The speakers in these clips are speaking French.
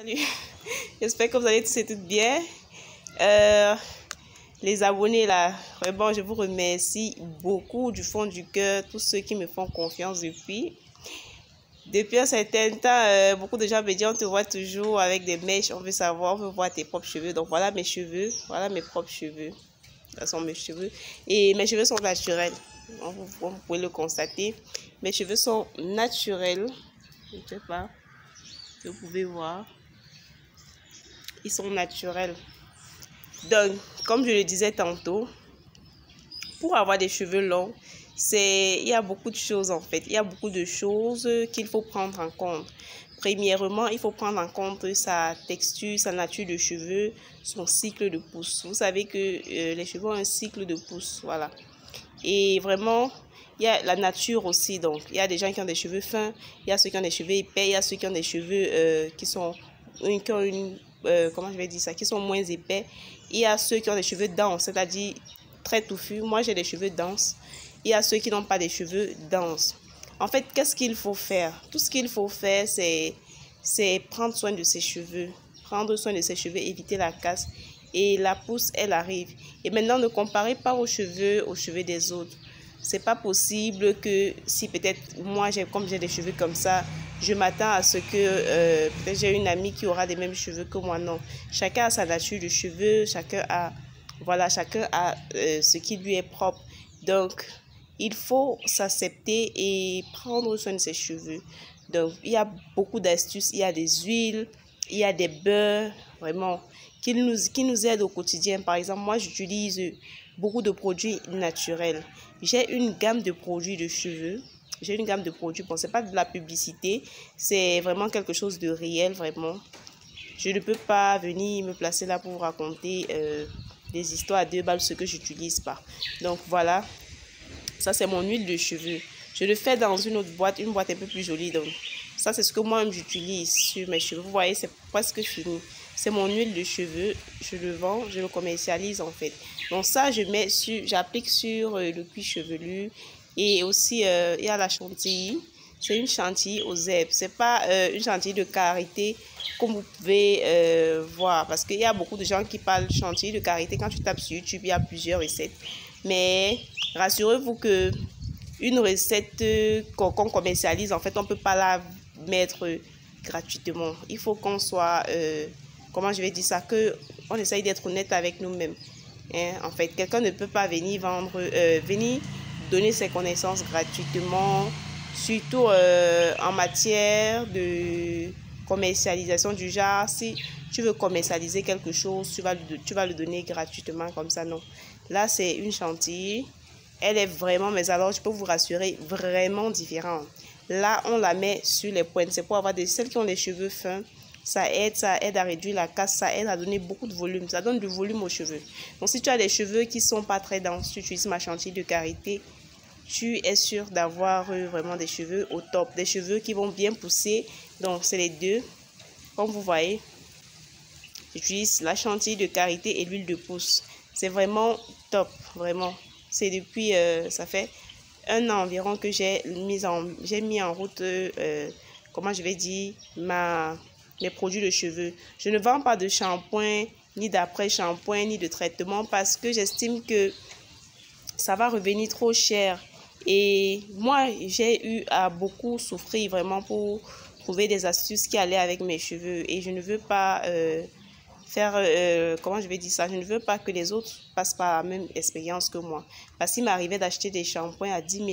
Salut, j'espère que vous allez tous et toutes bien. Les abonnés là, vraiment je vous remercie beaucoup du fond du cœur, tous ceux qui me font confiance depuis un certain temps. Beaucoup de gens me disent on te voit toujours avec des mèches, on veut savoir, on veut voir tes propres cheveux. Donc voilà mes cheveux, voilà mes propres cheveux. Ce sont mes cheveux et mes cheveux sont naturels. Vous pouvez le constater, mes cheveux sont naturels. Je ne sais pas, vous pouvez voir. Ils sont naturels. Donc, comme je le disais tantôt, pour avoir des cheveux longs, il y a beaucoup de choses en fait. Il y a beaucoup de choses qu'il faut prendre en compte. Premièrement, il faut prendre en compte sa texture, sa nature de cheveux, son cycle de pousse. Vous savez que les cheveux ont un cycle de pousse, voilà. Et vraiment, il y a la nature aussi. Donc, il y a des gens qui ont des cheveux fins, il y a ceux qui ont des cheveux épais, il y a ceux qui ont des cheveux qui ont comment je vais dire ça, qui sont moins épais. Il y a ceux qui ont des cheveux denses, c'est-à-dire très touffus. Moi, j'ai des cheveux denses. Il y a ceux qui n'ont pas des cheveux denses. En fait, qu'est-ce qu'il faut faire? Tout ce qu'il faut faire, c'est prendre soin de ses cheveux. Prendre soin de ses cheveux, éviter la casse. Et la pousse, elle arrive. Et maintenant, ne comparez pas aux cheveux des autres. C'est pas possible que si peut-être moi, comme j'ai des cheveux comme ça, je m'attends à ce que peut-être j'ai une amie qui aura les mêmes cheveux que moi. Non. Chacun a sa nature de cheveux, chacun a ce qui lui est propre. Donc, il faut s'accepter et prendre soin de ses cheveux. Donc, il y a beaucoup d'astuces, il y a des huiles, il y a des beurres, vraiment, qui nous aident au quotidien. Par exemple, moi, j'utilise beaucoup de produits naturels. J'ai une gamme de produits de cheveux. J'ai une gamme de produits. Bon, c'est pas de la publicité, c'est vraiment quelque chose de réel, vraiment. Je ne peux pas venir me placer là pour vous raconter des histoires à 2 balles, ce que j'utilise pas. Donc, voilà. Ça, c'est mon huile de cheveux. Je le fais dans une autre boîte, une boîte un peu plus jolie. Donc, ça, c'est ce que moi-même j'utilise sur mes cheveux. Vous voyez, c'est presque fini. C'est mon huile de cheveux. Je le vends, je le commercialise en fait. Donc, ça, j'applique sur le cuir chevelu. Et aussi, il y a la chantilly. C'est une chantilly aux herbes. C'est pas une chantilly de karité comme vous pouvez voir. Parce qu'il y a beaucoup de gens qui parlent chantilly de karité. Quand tu tapes sur YouTube, il y a plusieurs recettes. Mais rassurez-vous que une recette qu'on commercialise, en fait, on ne peut pas la mettre gratuitement. Il faut qu'on soit, comment je vais dire ça, qu'on essaye d'être honnête avec nous-mêmes. Hein? En fait, quelqu'un ne peut pas venir venir donner ses connaissances gratuitement, surtout en matière de commercialisation du genre. Si tu veux commercialiser quelque chose, tu vas le donner gratuitement comme ça, non. Là, c'est une chantilly. Elle est vraiment, mais alors je peux vous rassurer, vraiment différente. Là, on la met sur les pointes. C'est pour avoir celles qui ont les cheveux fins. Ça aide à réduire la casse, ça aide à donner beaucoup de volume. Ça donne du volume aux cheveux. Donc, si tu as des cheveux qui ne sont pas très denses, tu utilises ma chantilly de karité, tu es sûr d'avoir vraiment des cheveux au top. Des cheveux qui vont bien pousser. Donc, c'est les deux. Comme vous voyez, j'utilise la chantilly de karité et l'huile de pousse. C'est vraiment top, vraiment. C'est depuis, ça fait 1 an environ que j'ai mis en route, comment je vais dire, mes produits de cheveux. Je ne vends pas de shampoing, ni d'après-shampoing, ni de traitement parce que j'estime que ça va revenir trop cher. Et moi, j'ai eu à beaucoup souffrir vraiment pour trouver des astuces qui allaient avec mes cheveux. Et je ne veux pas comment je vais dire ça, je ne veux pas que les autres passent par la même expérience que moi. Parce qu'il m'arrivait d'acheter des shampoings à 10 000,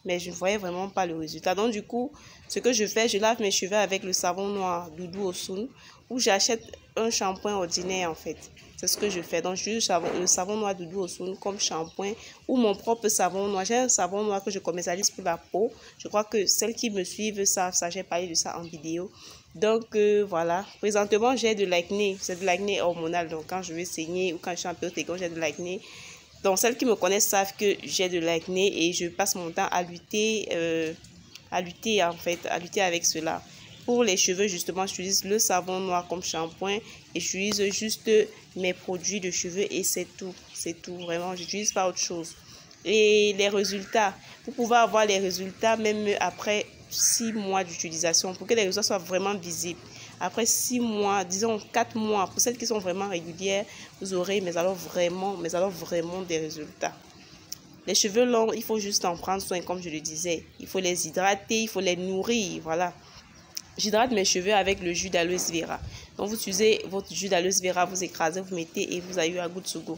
mais je ne voyais vraiment pas le résultat. Donc du coup, ce que je fais, je lave mes cheveux avec le savon noir Doudou Osun, ou j'achète un shampoing ordinaire en fait. C'est ce que je fais. Donc je use le savon noir Doudou Osun comme shampoing, ou mon propre savon noir. J'ai un savon noir que je commercialise pour la peau. Je crois que celles qui me suivent savent ça, j'ai parlé de ça en vidéo. Donc voilà, présentement j'ai de l'acné, c'est de l'acné hormonal. Donc quand je veux saigner ou quand je suis un peu tégon, j'ai de l'acné. Donc celles qui me connaissent savent que j'ai de l'acné et je passe mon temps à lutter en fait, à lutter avec cela. Pour les cheveux justement, j'utilise le savon noir comme shampoing et j'utilise juste mes produits de cheveux et c'est tout vraiment, j'utilise pas autre chose. Et les résultats, vous pouvez avoir les résultats même après 6 mois d'utilisation pour que les résultats soient vraiment visibles. Après 6 mois, disons 4 mois, pour celles qui sont vraiment régulières, vous aurez, mais alors vraiment des résultats. Les cheveux longs, il faut juste en prendre soin, comme je le disais. Il faut les hydrater, il faut les nourrir, voilà. J'hydrate mes cheveux avec le jus d'aloe vera. Donc, vous utilisez votre jus d'aloe vera, vous écrasez, vous mettez et vous avez eu un goût de sugo.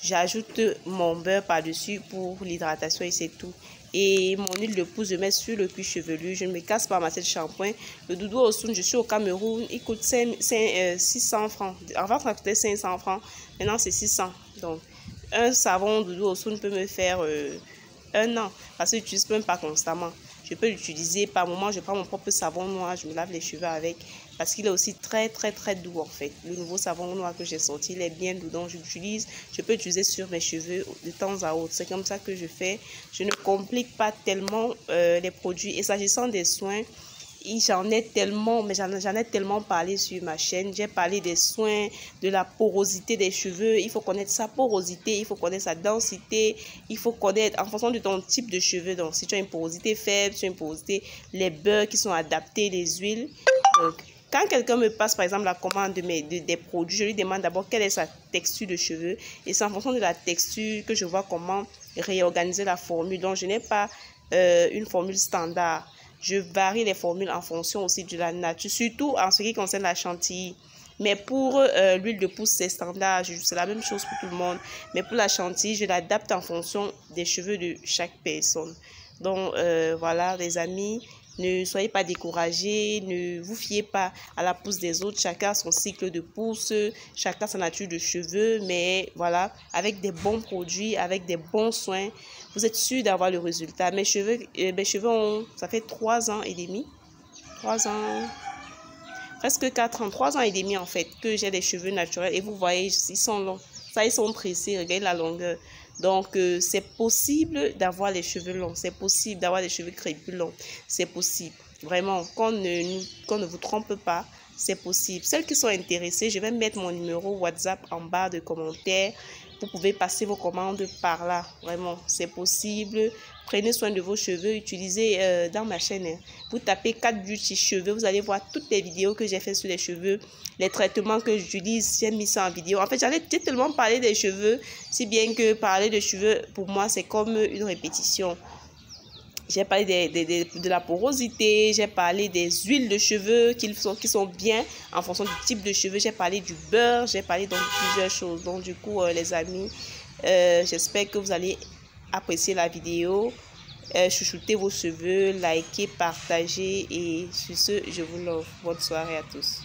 J'ajoute mon beurre par-dessus pour l'hydratation et c'est tout. Et mon huile de pouce, je mets sur le cuir chevelu. Je ne me casse pas ma tête de shampoing. Le doudou Osun, je suis au Cameroun, il coûte 600 francs. Avant, ça coûtait 500 francs. Maintenant, c'est 600. Donc, un savon doudou Osun peut me faire 1 an parce que je n'utilise même pas constamment. Je peux l'utiliser par moment, je prends mon propre savon noir, je me lave les cheveux avec parce qu'il est aussi très doux en fait. Le nouveau savon noir que j'ai sorti, il est bien doux, donc je l'utilise. Je peux l'utiliser sur mes cheveux de temps à autre. C'est comme ça que je fais. Je ne complique pas tellement les produits. Et s'agissant des soins, j'en ai tellement parlé sur ma chaîne. J'ai parlé des soins, de la porosité des cheveux. Il faut connaître sa porosité, il faut connaître sa densité, il faut connaître en fonction de ton type de cheveux. Donc, si tu as une porosité faible, si tu as une porosité, les beurres qui sont adaptés, les huiles. Donc, quand quelqu'un me passe, par exemple, la commande des produits, je lui demande d'abord quelle est sa texture de cheveux. Et c'est en fonction de la texture que je vois comment réorganiser la formule. Donc, je n'ai pas une formule standard. Je varie les formules en fonction aussi de la nature, surtout en ce qui concerne la chantilly. Mais pour l'huile de pouce, c'est standard, c'est la même chose pour tout le monde. Mais pour la chantilly, je l'adapte en fonction des cheveux de chaque personne. Donc, voilà, les amis, ne soyez pas découragés, ne vous fiez pas à la pousse des autres. Chacun a son cycle de pousse, chacun sa nature de cheveux. Mais voilà, avec des bons produits, avec des bons soins, vous êtes sûr d'avoir le résultat. Mes cheveux ont, ça fait 3 ans et demi. 3 ans, presque 4 ans, 3 ans et demi en fait, que j'ai des cheveux naturels. Et vous voyez, ils sont longs. Ça, ils sont tressés, regardez la longueur. Donc, c'est possible d'avoir les cheveux longs. C'est possible d'avoir les cheveux crépus longs. C'est possible. Vraiment, qu'on ne vous trompe pas, c'est possible. Celles qui sont intéressées, je vais mettre mon numéro WhatsApp en barre de commentaires. Vous pouvez passer vos commandes par là. Vraiment, c'est possible. Prenez soin de vos cheveux. Utilisez dans ma chaîne. Vous tapez 4 beauty cheveux. Vous allez voir toutes les vidéos que j'ai fait sur les cheveux. Les traitements que j'utilise, j'ai mis ça en vidéo. En fait, j'ai tellement parlé des cheveux. Si bien que parler de cheveux, pour moi, c'est comme une répétition. J'ai parlé de la porosité, j'ai parlé des huiles de cheveux qui sont bien en fonction du type de cheveux. J'ai parlé du beurre, j'ai parlé de plusieurs choses. Donc du coup, les amis, j'espère que vous allez apprécier la vidéo. Chouchoutez vos cheveux, likez, partagez et sur ce, je vous l'offre. Bonne soirée à tous.